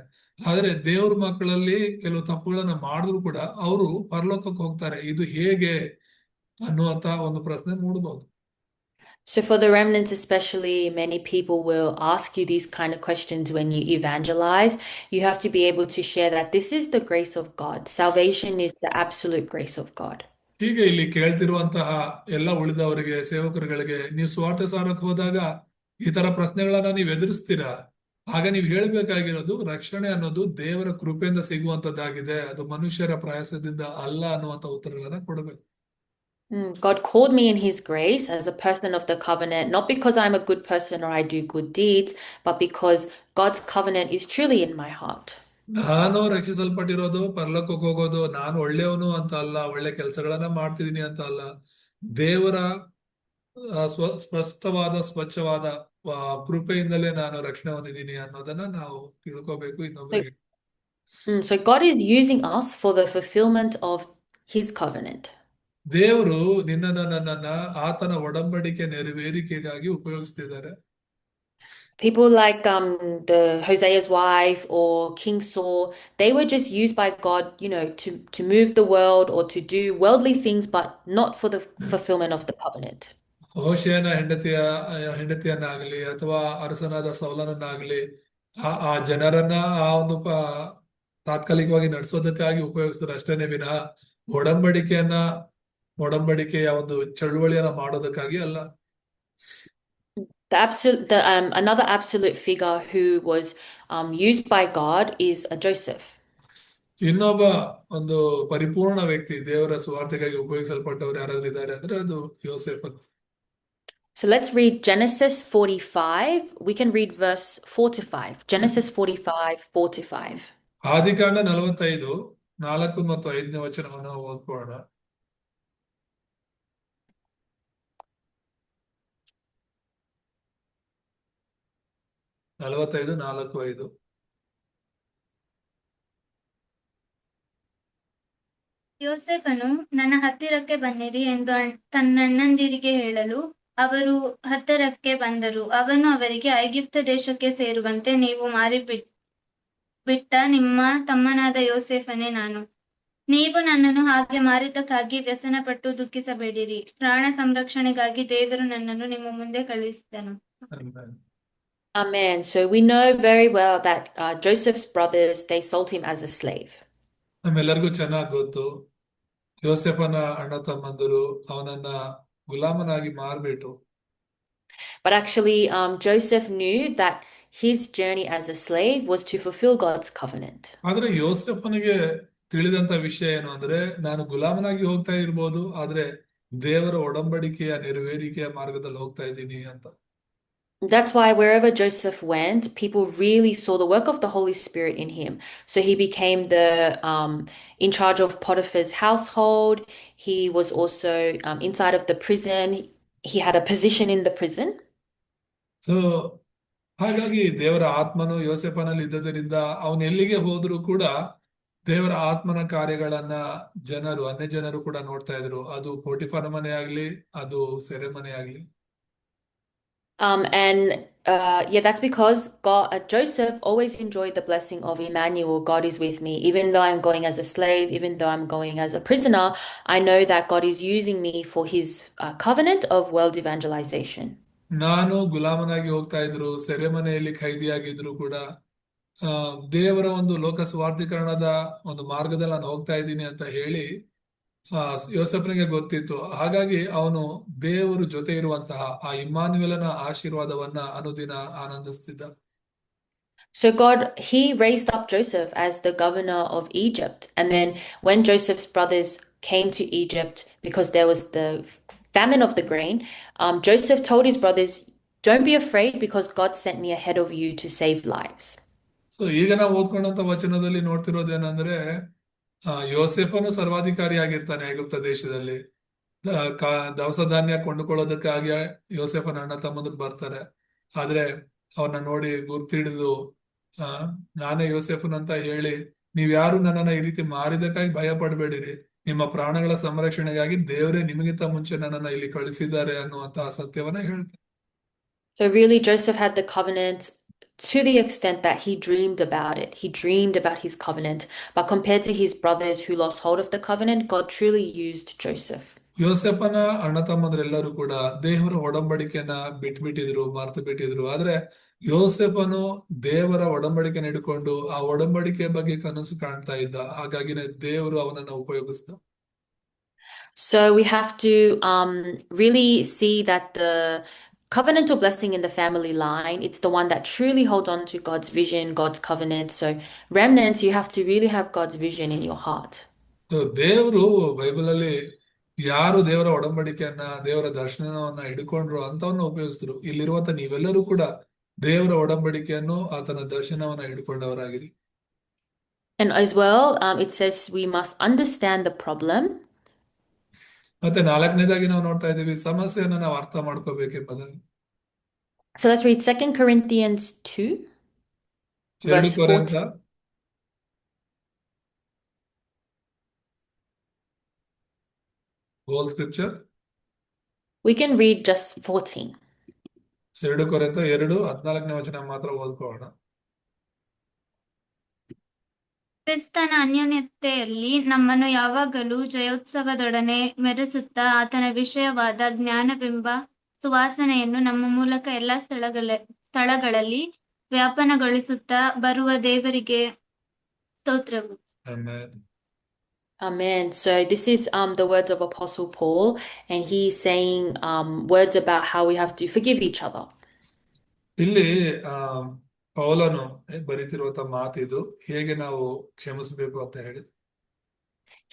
ಆದ್ರೆ ದೇವ್ರ ಮಕ್ಕಳಲ್ಲಿ ಕೆಲವು ತಪ್ಪುಗಳನ್ನ ಮಾಡಿದ್ರು ಕೂಡ ಅವರು ಪರಲೋಕಕ್ಕೆ ಹೋಗ್ತಾರೆ. ಇದು ಹೇಗೆ ಅನ್ನುವಂತ ಒಂದು ಪ್ರಶ್ನೆ ಮೂಡಬಹುದು. So for the remnants especially, many people will ask you these kind of questions when you evangelize. You have to be able to share that this is the grace of God. Salvation is the absolute grace of God. ಹೀಗೆ ಇಲ್ಲಿ ಕೇಳ್ತಿರುವಂತಹ ಎಲ್ಲ ಉಳಿದವರಿಗೆ, ಸೇವಕರುಗಳಿಗೆ, ನೀವು ಸ್ವಾರ್ಥ ಸಾರಕ್ಕೆ ಹೋದಾಗ ಈ ತರ ಪ್ರಶ್ನೆಗಳನ್ನ ನೀವು ಎದುರಿಸ್ತೀರಾ, ಆಗ ನೀವು ಹೇಳ್ಬೇಕಾಗಿರೋದು ರಕ್ಷಣೆ ಅನ್ನೋದು ದೇವರ ಕೃಪೆಯಿಂದ ಸಿಗುವಂತದ್ದಾಗಿದೆ, ಅದು ಮನುಷ್ಯರ ಪ್ರಯಾಸದಿಂದ ಅಲ್ಲ ಅನ್ನುವಂತ ಉತ್ತರಗಳನ್ನ ಕೊಡಬೇಕು. God called me in his grace as a person of the covenant, not because I'm a good person or I do good deeds, but because God's covenant is truly in my heart. ನಾನು ರಕ್ಷಿಸಲ್ಪಟ್ಟಿರೋದು, ಪರಲೋಕಕ್ಕೆ ಹೋಗೋದು ನಾನು ಒಳ್ಳೆಯವನು ಅಂತ ಅಲ್ಲ, ಒಳ್ಳೆ ಕೆಲಸಗಳನ್ನ ಮಾಡ್ತಿದೀನಿ ಅಂತ ಅಲ್ಲ, ದೇವರ ಸ್ಪಷ್ಟವಾದ ಸ್ವಚ್ಛವಾದ ಕೃಪೆಯಿಂದಲೇ ನಾನು ರಕ್ಷಣೆ ಹೊಂದಿದ್ದೀನಿ ಅನ್ನೋದನ್ನ ನಾವು ತಿಳ್ಕೋಬೇಕು ಇನ್ನೊಬ್ಬರಿಗೆ. So God is using us for the fulfillment of his covenant. ದೇವರು ನಿನ್ನನ್ನ ನನ್ನನ್ನ ಆತನ ಒಡಂಬಡಿಕೆ ನೆರವೇರಿಕೆಗಾಗಿ ಉಪಯೋಗಿಸ್ತಿದ್ದಾರೆ. People like the Hosea's wife or King Saul, they were just used by God, to move the world or to do worldly things, but not for the fulfillment of the covenant. ಹೋಶೇಯನ ಹೆಂಡತಿಯನ್ನಾಗ್ಲಿ ಅಥವಾ ಅರಸನಾದ ಸೌಲನನ್ನಾಗ್ಲಿ ಆ ಜನರನ್ನ ಆ ಒಂದು ತಾತ್ಕಾಲಿಕವಾಗಿ ನಡೆಸೋದಕ್ಕಾಗಿ ಉಪಯೋಗಿಸ್ತಾರೆ ಅಷ್ಟೇನೆ ವಿನಃ ಒಡಂಬಡಿಕೆಯ ಒಂದು ಚಳುವಳಿಯನ್ನ ಮಾಡೋದಕ್ಕಾಗಿ ಅಲ್ಲ. Another absolute figure who was used by God is Joseph. ಇನ್ನೊಬ್ಬ ಒಂದು ಪರಿಪೂರ್ಣ ವ್ಯಕ್ತಿ ದೇವರ ಸುವಾರ್ತೆಗಾಗಿ ಉಪಯೋಗಿಸಲ್ಪಟ್ಟವರು ಯಾರಾದ್ರೂ ಇದ್ದಾರೆ ಅಂದ್ರೆ ಅದು ಯೋಸೇಫ್. So let's read Genesis 45. We can read verse 4 to 5. Genesis 45, 4 to 5. ಆದಿಕಾಂಡ 45, 4 ಮತ್ತು 5ನೇ ವಚನವನ್ನು ಓದ್ಕೊಳ್ಳೋಣ. 45, 4, 5. ಯೋಸೇಫನು, ನನ್ನ ಹತ್ತಿರಕ್ಕೆ ಬನ್ನಿರಿ ಎಂದು ತನ್ನಣ್ಣಂದಿರಿಗೆ ಹೇಳಲು ಅವರು ಹತ್ತಿರಕ್ಕೆ ಬಂದರು. ಅವನು ಅವರಿಗೆ, ಐಗುಪ್ತ ದೇಶಕ್ಕೆ ಸೇರುವಂತೆ ನೀವು ಮಾರಿಬಿಟ್ಟ ನಿಮ್ಮ ತಮ್ಮನಾದ ಯೋಸೇಫನೇ ನಾನು. ನೀವು ನನ್ನನ್ನು ಹಾಗೆ ಮಾರಿದ್ದಕ್ಕಾಗಿ ವ್ಯಸನಪಟ್ಟು ದುಃಖಿಸಬೇಡಿರಿ. ಪ್ರಾಣ ಸಂರಕ್ಷಣೆಗಾಗಿ ದೇವರು ನನ್ನನ್ನು ನಿಮ್ಮ ಮುಂದೆ ಕಳುಹಿಸಿದನು. Amen. So we know very well that Joseph's brothers, they sold him as a slave. ನಮ್ಮೆಲ್ಲರಿಗೂ ಚೆನ್ನಾಗಿ ಗೊತ್ತು, ಯೋಸೇಫನ ಅಣ್ಣ ತಮ್ಮಂದರು ಅವನನ್ನ ಗುಲಾಮನಾಗಿ ಮಾರ್ಬಿಟ್ರು. But actually, Joseph knew that his journey as a slave was to fulfill God's covenant. ಆದ್ರೆ ಯೋಸೇಫನಿಗೆ ತಿಳಿದಂತ ವಿಷಯ ಏನು ಅಂದ್ರೆ, ನಾನು ಗುಲಾಮನಾಗಿ ಹೋಗ್ತಾ ಇರ್ಬೋದು, ಆದ್ರೆ ದೇವರ ಒಡಂಬಡಿಕೆಯ ನೆರವೇರಿಕೆಯ ಮಾರ್ಗದಲ್ಲಿ ಹೋಗ್ತಾ ಇದ್ದೀನಿ ಅಂತ. That's why wherever Joseph went, people really saw the work of the Holy Spirit in him. So he became the in charge of Potiphar's household. He was also inside of the prison. He had a position in the prison. So ಹಾಗಾಗಿ ದೇವರ ಆತ್ಮನು ಯೋಸೆಫನಲ್ಲಿ ಇದ್ದದರಿಂದ ಅವನು ಎಲ್ಲಿಗೆ ಹೋದ್ರು ಕೂಡ ದೇವರ ಆತ್ಮನ ಕಾರ್ಯಗಳನ್ನ ಅನ್ಯ ಜನರು ಕೂಡ ನೋಡ್ತಾ ಇದ್ರು. ಅದು ಪೋಟಿಫರ ಮನೆ ಆಗ್ಲಿ, ಅದು ಸೆರೆಮನೆ ಆಗ್ಲಿ. Yeah, that's because Joseph always enjoyed the blessing of Emmanuel. God is with me. Even though I'm going as a slave, even though I'm going as a prisoner, I know that God is using me for his covenant of world evangelization. ನಾನು ಗುಲಾಮನಾಗಿ ಹೋಗ್ತಾ ಇದ್ರು, ಸೆರೆಮನೆಯಲ್ಲಿ ಖೈದಿಯಾಗಿದ್ರು ಕೂಡ ದೇವರ ಒಂದು ಲೋಕ ಸ್ವಾರ್ಥೀಕರಣದ ಒಂದು ಮಾರ್ಗದಲ್ಲಿ ನಾನು ಹೋಗ್ತಾ ಇದ್ದೀನಿ ಅಂತ ಹೇಳಿ ಯೋಸೆಫನಿಗೆ ಗೊತ್ತಿತ್ತು. ಹಾಗಾಗಿ ಅವನು ದೇವರು ಜೊತೆ ಇರುವಂತಹ ಆ ಇಮ್ಮಾನುವೇಲನ ಆಶೀರ್ವಾದವನ್ನ ಅನುದಿನ ಆನಂದಿಸ್ತಿದ್ದ. So he raised up Joseph as the governor of Egypt. And then when Joseph's brothers came to Egypt because there was the famine of the grain, Joseph told his brothers, "Don't be afraid because God sent me ahead of you to save lives." So ಈಗ ನಾವು ಓದ್ಕೊಂಡಂತ ವಚನದಲ್ಲಿ ನೋಡ್ತಿರೋದೇನಂದ್ರೆ ಯೋಸೆಫನು ಸರ್ವಾಧಿಕಾರಿಯಾಗಿರ್ತಾನೆ ಐಗುಪ್ತ ದೇಶದಲ್ಲಿ. ದವಸ ಧಾನ್ಯ ಕೊಂಡುಕೊಳ್ಳೋದಕ್ಕಾಗಿ ಯೋಸೆಫನ ಅಣ್ಣ ತಮ್ಮಂದ್ರು ಬರ್ತಾರೆ. ಆದ್ರೆ ಅವ್ರನ್ನ ನೋಡಿ ಗುರ್ತಿಡಿದು ನಾನೇ ಯೋಸೆಫನ್ ಅಂತ ಹೇಳಿ, ನೀವ್ಯಾರು ನನ್ನನ್ನ ಈ ರೀತಿ ಮಾರಿದಕ್ಕಾಗಿ ಭಯ ಪಡಬೇಡಿರಿ, ನಿಮ್ಮ ಪ್ರಾಣಗಳ ಸಂರಕ್ಷಣೆಗಾಗಿ ದೇವರೇ ನಿಮಗಿಂತ ಮುಂಚೆ ನನ್ನನ್ನ ಇಲ್ಲಿ ಕಳಿಸಿದ್ದಾರೆ ಅನ್ನುವಂತಹ ಸತ್ಯವನ್ನ ಹೇಳ್ತಾರೆ. So really Joseph had the covenant to the extent that he dreamed about it. He dreamed about his covenant. But compared to his brothers who lost hold of the covenant, God truly used Joseph. ಯೋಸೆಫನ ಅಣ್ಣ ತಮ್ಮಂದ್ರೆಲ್ಲರೂ ಕೂಡ ದೇವರ ಒಡಂಬಡಿಕೆಯನ್ನ ಬಿಟ್ಬಿಟ್ಟಿದ್ರು, ಮರ್ತು ಬಿಟ್ಟಿದ್ರು. ಆದ್ರೆ ಯೋಸೆಫನು ದೇವರ ಒಡಂಬಡಿಕೆನ ಹಿಡ್ಕೊಂಡು ಆ ಒಡಂಬಡಿಕೆ ಬಗ್ಗೆ ಕನಸು ಕಾಣ್ತಾ ಇದ್ದ. ಹಾಗಾಗಿನೇ ದೇವರು ಅವನನ್ನ ಉಪಯೋಗಿಸ್ದ. So we have to really see that the covenantal blessing in the family line, it's the one that truly holds on to God's vision, God's covenant. So remnants, you have to really have God's vision in your heart. ದೇವರು Bible ಅಲ್ಲಿ ಯಾರು ದೇವರ ಒಡಂಬಡಿಕೆಯನ್ನ, ದೇವರ ದರ್ಶನವನ್ನ ಹಿಡ್ಕೊಂಡ್ರು ಅಂತವನ್ನ ಉಪಯೋಗಿಸಿದ್ರು. ಇಲ್ಲಿರುವಂತ ನೀವೆಲ್ಲರೂ ಕೂಡ ದೇವರ ಒಡಂಬಡಿಕೆಯನ್ನು, ಆತನ ದರ್ಶನವನ್ನ ಹಿಡ್ಕೊಂಡವರಾಗಿರಿ. And as well, it says we must understand the problem. ಮತ್ತೆ ನಾಲ್ಕನೇದಾಗಿ ನಾವು ನೋಡ್ತಾ ಇದ್ದೀವಿ, ಸಮಸ್ಯೆಯನ್ನ ನಾವು ಅರ್ಥ ಮಾಡ್ಕೋಬೇಕೆಂಬುದಾಗಿ. So let's read 2 Corinthians 2, 2 verse ಕೊರಿಂಥ 14. Whole scripture. We can read just 14. 2 ಕೊರಿಂಥ 2:14 ವಚನ ಮಾತ್ರ ಓದ್ಕೊಳ್ಳೋಣ. ಕ್ರಿಸ್ತನ ಅನ್ಯೋನ್ಯತೆಯಲ್ಲಿ ನಮ್ಮನ್ನು ಯಾವಾಗಲೂ ಜಯೋತ್ಸವದೊಡನೆ ಮೆರೆಸುತ್ತಾ ಆತನ ವಿಷಯವಾದ ಜ್ಞಾನವೆಂಬ ಸುವಾಸನೆಯನ್ನು ನಮ್ಮ ಮೂಲಕ ಎಲ್ಲಾ ಸ್ಥಳಗಳಲ್ಲಿ ವ್ಯಾಪನಗೊಳಿಸುತ್ತಾ ಬರುವ ದೇವರಿಗೆ ಸ್ತೋತ್ರವು. Amen. Amen. So this is the words of Apostle Paul, and he's saying words about how we have to forgive each other. ಇಲ್ಲಿ ಪೌಲನು ಬರೀತಿರುವಂತ ಮಾತಿದು, ಹೇಗೆ ನಾವು ಕ್ಷಮಿಸಬೇಕು ಅಂತ ಹೇಳಿ.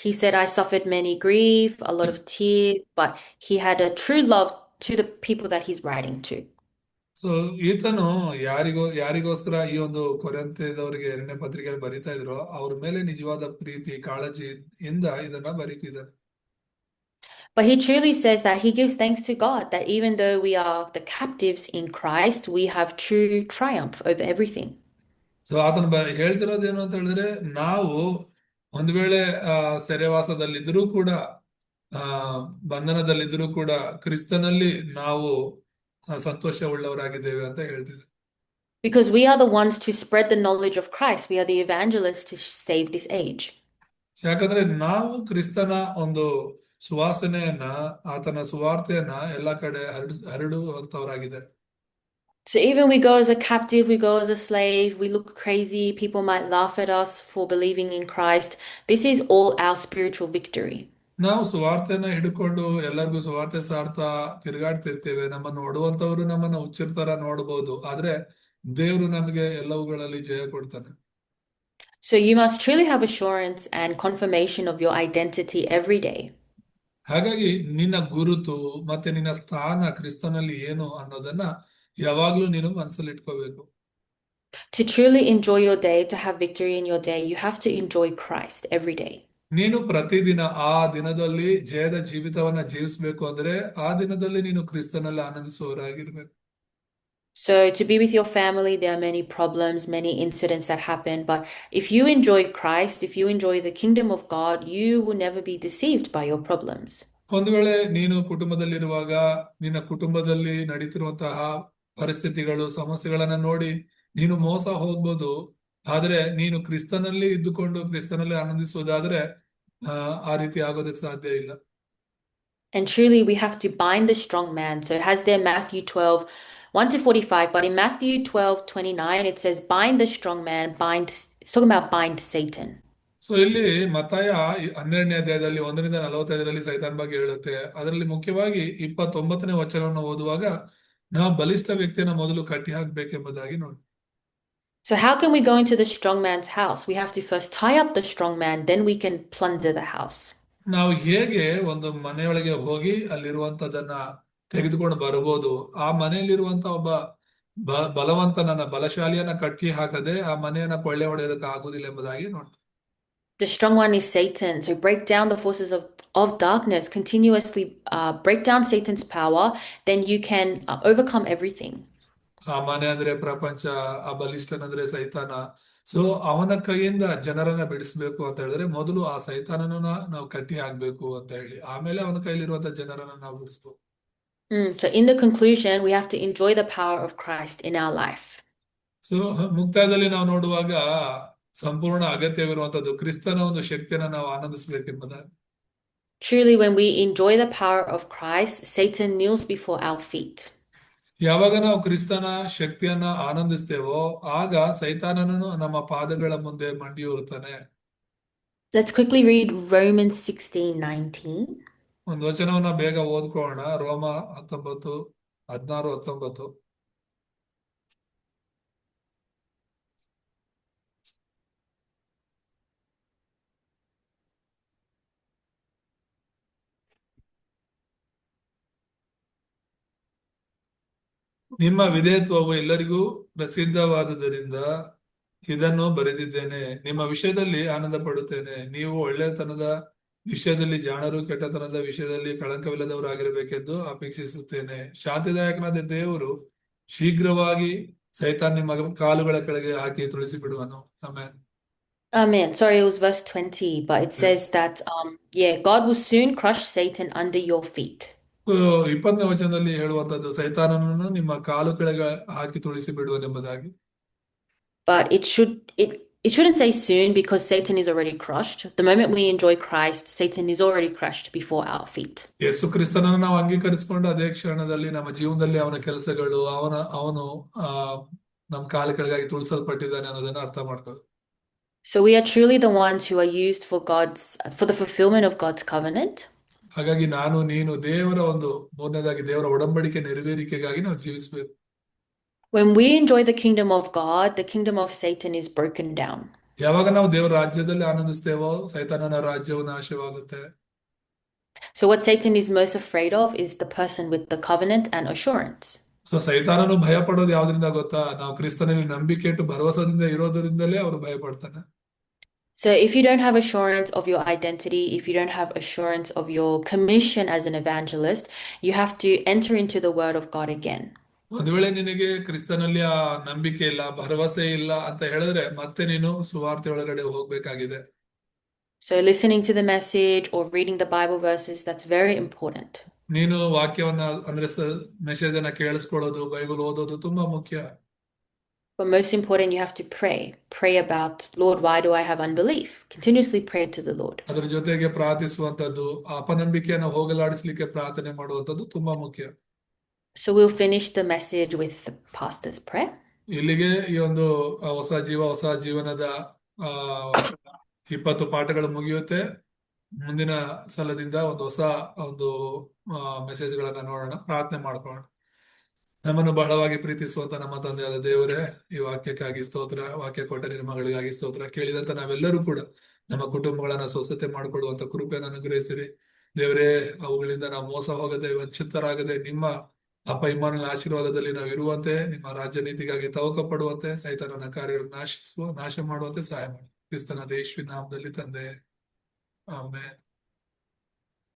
He said, I suffered many grief, a lot of tears, but he had a true love to the people that he's writing to. So ಈತನು ಯಾರಿಗೋಸ್ಕರ ಈ ಒಂದು ಕೊರಿಂಥದವರಿಗೆ 2ನೇ ಪತ್ರಿಕೆಯಲ್ಲಿ ಬರೀತಾ ಇದ್ರು, ಅವ್ರ ಮೇಲೆ ನಿಜವಾದ ಪ್ರೀತಿ, ಕಾಳಜಿಯಿಂದ ಇದನ್ನ ಬರೀತಿದ್ದಾನೆ. But he truly says that he gives thanks to God that even though we are the captives in Christ, we have true triumph over everything. So ಆತನ ಹೇಳ್ತಿರೋದೇನು ಅಂತ ಹೇಳಿದ್ರೆ, ನಾವು ಒಂದು ವೇಳೆ ಸೆರೆವಾಸದಲ್ಲಿದ್ರೂ ಕೂಡ, ಬಂಧನದಲ್ಲಿದ್ರೂ ಕೂಡ ಕ್ರಿಸ್ತನಲ್ಲಿ ನಾವು ಸಂತೋಷವುಳ್ಳವರಾಗಿದ್ದೇವೆ ಅಂತ ಹೇಳ್ತಿದ್ದಾರೆ. Because we are the ones to spread the knowledge of Christ. We are the evangelists to save this age. ಯಾಕಂದ್ರೆ ನಾವು ಕ್ರಿಸ್ತನ ಒಂದು ಸುವಾಸನೆಯನ್ನ, ಆತನ ಸುವಾರ್ತೆಯನ್ನ ಎಲ್ಲಾ ಕಡೆ ಹರಡುವಂತವರಾಗಿದ್ದಾರೆ. So even we go as a captive, we go as a slave, we look crazy, people might laugh at us for believing in Christ. This is all our spiritual victory. ನಾವು ಸುವಾರ್ತೆಯನ್ನ ಹಿಡ್ಕೊಂಡು ಎಲ್ಲರಿಗೂ ಸುವಾರ್ತೆ ಸಾರ್ತಾ ತಿರುಗಾಡ್ತಿರ್ತೇವೆ. ನಮ್ಮನ್ನು ನೋಡುವಂತವ್ರು ನಮ್ಮನ್ನ ಹುಚ್ಚಿರ್ತಾರ ನೋಡ್ಬೋದು, ಆದ್ರೆ ದೇವರು ನಮಗೆ ಎಲ್ಲವುಗಳಲ್ಲಿ ಜಯ ಕೊಡ್ತಾನೆ. So you must truly have assurance and confirmation of your identity every day. ಹಾಗಾಗಿ ನಿನ್ನ ಗುರುತು ಮತ್ತೆ ನಿನ್ನ ಸ್ಥಾನ ಕ್ರಿಸ್ತನಲ್ಲಿ ಏನು ಅನ್ನೋದನ್ನ ಯಾವಾಗ್ಲೂ ನೀನು ಮನಸ್ಸಲ್ಲಿ ಇಟ್ಕೋಬೇಕು. To truly enjoy your day, to have victory in your day, you have to enjoy Christ every day. ನೀನು ಪ್ರತಿದಿನ ಆ ದಿನದಲ್ಲಿ ಜಯದ ಜೀವಿತವನ್ನ ಜೀವಿಸ್ಬೇಕು ಅಂದ್ರೆ ಆ ದಿನದಲ್ಲಿ ನೀನು ಕ್ರಿಸ್ತನಲ್ಲಿ ಆನಂದಿಸುವವರಾಗಿರ್ಬೇಕು. So, to be with your family, there are many problems, many incidents that happen. But if you enjoy Christ, if you enjoy the kingdom of God, you will never be deceived by your problems. ಒಂದು ವೇಳೆ ನೀನು ಕುಟುಂಬದಲ್ಲಿರುವಾಗ ನಿನ್ನ ಕುಟುಂಬದಲ್ಲಿ ನಡೀತಿರುವಂತಹ ಪರಿಸ್ಥಿತಿಗಳು, ಸಮಸ್ಯೆಗಳನ್ನ ನೋಡಿ ನೀನು ಮೋಸ ಹೋಗ್ಬೋದು. ಆದ್ರೆ ನೀನು ಕ್ರಿಸ್ತನಲ್ಲಿ ಇದ್ದುಕೊಂಡು ಕ್ರಿಸ್ತನಲ್ಲಿ ಆನಂದಿಸುವುದಾದ್ರೆ ಆ ರೀತಿ ಆಗೋದಕ್ಕೆ ಸಾಧ್ಯ ಇಲ್ಲ. And truly, we have to bind the strong man. So it has there Matthew 12, 1-45. But in Matthew 12:29, it says, bind the strong man, it's talking about bind Satan. So ಇಲ್ಲಿ ಮತ್ತಾಯ 12ನೇ ಅಧ್ಯಾಯದಲ್ಲಿ 1-45 ಸೈತಾನ್ ಬಗ್ಗೆ ಹೇಳುತ್ತೆ. ಅದರಲ್ಲಿ ಮುಖ್ಯವಾಗಿ 29ನೇ ವಚನವನ್ನು ಓದುವಾಗ ನಾವು ಬಲಿಷ್ಠ ವ್ಯಕ್ತಿಯನ್ನ ಮೊದಲು ಕಟ್ಟಿ ಹಾಕ್ಬೇಕೆಂಬುದಾಗಿ ನೋಡಿ. So how can we go into the strong man's house? We have to first tie up the strong man, then we can plunder the house. ನಾವು ಹೇಗೆ ಒಂದು ಮನೆಯೊಳಗೆ ಹೋಗಿ ಅಲ್ಲಿರುವಂತದನ್ನ ತೆಗೆದುಕೊಂಡು ಬರಬಹುದು? ಆ ಮನೆಯಲ್ಲಿರುವಂತ ಒಬ್ಬ ಬಲವಂತನನ್ನ, ಬಲಶಾಲಿಯನ್ನ ಕಟ್ಟಿ ಹಾಕದೆ ಆ ಮನೆಯನ್ನ ಕೊಳ್ಳೆ ಹೊಡೆಯೋದಕ್ಕೆ ಆಗುದಿಲ್ಲ ಎಂಬುದಾಗಿ ನೋಡಿ. The strong one is Satan. So break down the forces of darkness, continuously break down Satan's power, then you can overcome everything. ಆ ಮನೆ ಅಂದ್ರೆ ಪ್ರಪಂಚ, ಆ ಬಲಿಷ್ಠನಂದ್ರೆ ಸೈತಾನ. ಸೊ ಅವನ ಕೈಯಿಂದ ಜನರನ್ನ ಬಿಡಿಸ್ಬೇಕು ಅಂತ ಹೇಳಿದ್ರೆ ಮೊದಲು ಆ ಸೈತಾನನ ನಾವು ಕಟ್ಟಿ ಹಾಕ್ಬೇಕು ಅಂತ ಹೇಳಿ, ಆಮೇಲೆ ಅವನ ಕೈಲಿರುವಂತ ಜನರನ್ನ ನಾವು ಬಿಡಿಸ್ಬೇಕು. So in the conclusion, we have to enjoy the power of Christ in our life. So ಮುಕ್ತಾಯದಲ್ಲಿ ನಾವು ನೋಡುವಾಗ ಸಂಪೂರ್ಣ ಅಗತ್ಯವಿರುವಂತದ್ದು ಕ್ರಿಸ್ತನ ಒಂದು ಶಕ್ತಿಯನ್ನ ನಾವು ಆನಂದಿಸಬೇಕೆಂಬುದಾಗಿ. Truly, when we enjoy the power of Christ, Satan kneels before our feet. ಯಾವಾಗ ನಾವು ಕ್ರಿಸ್ತನ ಶಕ್ತಿಯನ್ನ ಆನಂದಿಸ್ತೇವೋ ಆಗ ಸೈತಾನನು ನಮ್ಮ ಪಾದಗಳ ಮುಂದೆ ಮಂಡಿಯೂರುತ್ತಾನೆ. Let's quickly read Romans 16:19. ಒಂದು ವಚನವನ್ನ ಬೇಗ ಓದ್ಕೊಳ್ಳೋಣ. ರೋಮ 16:19. ನಿಮ್ಮ ವಿಧೇಯತ್ವವು ಎಲ್ಲರಿಗೂ ಪ್ರಸಿದ್ಧವಾದುದರಿಂದ ಇದನ್ನು ಬರೆದಿದ್ದೇನೆ. ನಿಮ್ಮ ವಿಷಯದಲ್ಲಿ ಆನಂದ ಪಡುತ್ತೇನೆ. ನೀವು ಒಳ್ಳೆತನದ ವಿಷಯದಲ್ಲಿ ಜಾಣರು, ಕೆಟ್ಟತನದ ವಿಷಯದಲ್ಲಿ ಕಳಂಕವಿಲ್ಲದವರಾಗಿರಬೇಕೆಂದು ಅಪೇಕ್ಷಿಸುತ್ತೇನೆ. ಶಾಂತಿದಾಯಕನಾದ ದೇವರು ಶೀಘ್ರವಾಗಿ ಸೈತಾನ್ ನಿಮ್ಮ ಕಾಲುಗಳ ಕೆಳಗೆ ಹಾಕಿ ತುಳಿಸಿ ಬಿಡುವನು. Amen. Amen. Sorry, it was verse 20, but it says that God will soon crush Satan under your feet. 20ನೇ ವಚನದಲ್ಲಿ ಹೇಳುವಂತದ್ದು ಸೈತಾನನನ್ನು ನಿಮ್ಮ ಕಾಲು ಕೆಳಗೆ ಹಾಕಿ ತುಳಿಸಿ ಬಿಡುವನೆಂಬುದಾಗಿ. But it shouldn't say soon, because Satan is already crushed. The moment we enjoy Christ, Satan is already crushed before our feet. ಯೇಸು ಕ್ರಿಸ್ತನನ್ನು ನಾವು ಅಂಗೀಕರಿಸಿಕೊಂಡು ಅದೇ ಕ್ಷಣದಲ್ಲಿ ನಮ್ಮ ಜೀವನದಲ್ಲಿ ಅವನ ಕೆಲಸಗಳು, ಅವನು ನಮ್ಮ ಕಾಲ ಕೆಳಗಾಗಿ ತುಳಿಸಲ್ಪಟ್ಟಿದ್ದಾನೆ ಅನ್ನೋದನ್ನ ಅರ್ಥ ಮಾಡ್ಕೋಬೇಕು. So we are truly the ones who are used for the fulfillment of God's covenant. ಹಾಗಾಗಿ ನಾನು ನೀನು ದೇವರ ಮೂರನೇದಾಗಿ ದೇವರ ಒಡಂಬಡಿಕೆ ನೆರವೇರಿಕೆಗಾಗಿ ನಾವು ಜೀವಿಸಬೇಕು. When we enjoy the kingdom of God, the kingdom of Satan is broken down. ಯಾವಾಗ ನಾವು ದೇವರ ರಾಜ್ಯದಲ್ಲಿ ಆನಂದಿಸ್ತೇವೋ ಸೈತಾನನ ರಾಜ್ಯವು ನಾಶವಾಗುತ್ತೆ. So what Satan is most afraid of is the person with the covenant and assurance. So ಸೈತಾನನು ಭಯ ಪಡೋದು ಯಾವ್ದ್ರಿಂದ ಗೊತ್ತಾ? ನಾವು ಕ್ರಿಸ್ತನಲ್ಲಿ ನಂಬಿಕೆ ಇಟ್ಟು ಭರವಸದಿಂದ ಇರೋದ್ರಿಂದಲೇ ಅವರು ಭಯ ಪಡ್ತಾನೆ. So if you don't have assurance of your identity, if you don't have assurance of your commission as an evangelist, you have to enter into the word of God again. ಒಂದು ವೇಳೆ ನಿನಗೆ ಕ್ರಿಸ್ತನಲ್ಲಿ ಆ ನಂಬಿಕೆ ಇಲ್ಲ, ಭರವಸೆ ಇಲ್ಲ ಅಂತ ಹೇಳಿದ್ರೆ ಮತ್ತೆ ನೀನು ಸುವಾರ್ತೆ ಒಳಗಡೆ ಹೋಗ್ಬೇಕಾಗಿದೆ. So listening to the message or reading the Bible verses, that's very important. ನೀನು ವಾಕ್ಯವನ್ನ ಅಂದ್ರೆ ಮೆಸೇಜ್ ಅನ್ನ ಕೇಳಿಸ್ಕೊಳ್ಳೋದು, ಬೈಬಲ್ ಓದೋದು ತುಂಬಾ ಮುಖ್ಯ. But most important, you have to pray about, Lord, why do I have unbelief? Continuously pray to the Lord. ಅದರ ಜೊತೆಗೆ ಪ್ರಾರ್ಥಿಸುವಂತದ್ದು, ಅಪನಂಬಿಕೆಯನ್ನು ಹೋಗಲಾಡಿಸ್ಲಿಕ್ಕೆ ಪ್ರಾರ್ಥನೆ ಮಾಡುವಂತದ್ದು ತುಂಬಾ ಮುಖ್ಯ. So we'll finish the message with the pastor's prayer. ಇಲ್ಲಿಗೆ ಈ ಒಂದು ಹೊಸ ಜೀವನದ 20 ಪಾಠಗಳು ಮುಗಿಯುತ್ತೆ. ಮುಂದಿನ ಸಲದಿಂದ ಹೊಸ ಮೆಸೇಜ್ಗಳನ್ನ ನೋಡೋಣ. ಪ್ರಾರ್ಥನೆ ಮಾಡ್ಕೊಳ್ಳೋಣ. ನಮ್ಮನ್ನು ಬಹಳವಾಗಿ ಪ್ರೀತಿಸುವಂತ ನಮ್ಮ ತಂದೆಯಾದ ದೇವರೇ, ಈ ವಾಕ್ಯಕ್ಕಾಗಿ ಸ್ತೋತ್ರ. ವಾಕ್ಯ ಕೊಟ್ಟ ನಿನ್ನ ಮಗಳಿಗಾಗಿ ಸ್ತೋತ್ರ. ಕೇಳಿದಂತ ನಾವೆಲ್ಲರೂ ಕೂಡ ನಮ್ಮ ಕುಟುಂಬಗಳನ್ನ ಸ್ವಸ್ಥತೆ ಮಾಡಿಕೊಳ್ಳುವಂತ ಕೃಪೆಯನ್ನು ಅನುಗ್ರಹಿಸಿರಿ ದೇವರೇ. ಅವುಗಳಿಂದ ನಾವು ಮೋಸ ಹೋಗದೆ, ವಂಚಿತರಾಗದೆ, ನಿಮ್ಮ ಅಪ್ಪ ಇಮ್ಮಾನುವೇಲನ ಆಶೀರ್ವಾದದಲ್ಲಿ ನಾವು ಇರುವಂತೆ, ನಿಮ್ಮ ರಾಜ್ಯ ನೀತಿಗಾಗಿ ತವಕ ಪಡುವಂತೆ, ಸೈತಾನನ ಕಾರ್ಯಗಳನ್ನು ನಾಶ ಮಾಡುವಂತೆ ಸಹಾಯ ಮಾಡಿ. ಕ್ರಿಸ್ತನ ಯೇಸುವಿನ ನಾಮದಲ್ಲಿ ತಂದೆ, ಆಮೆನ್.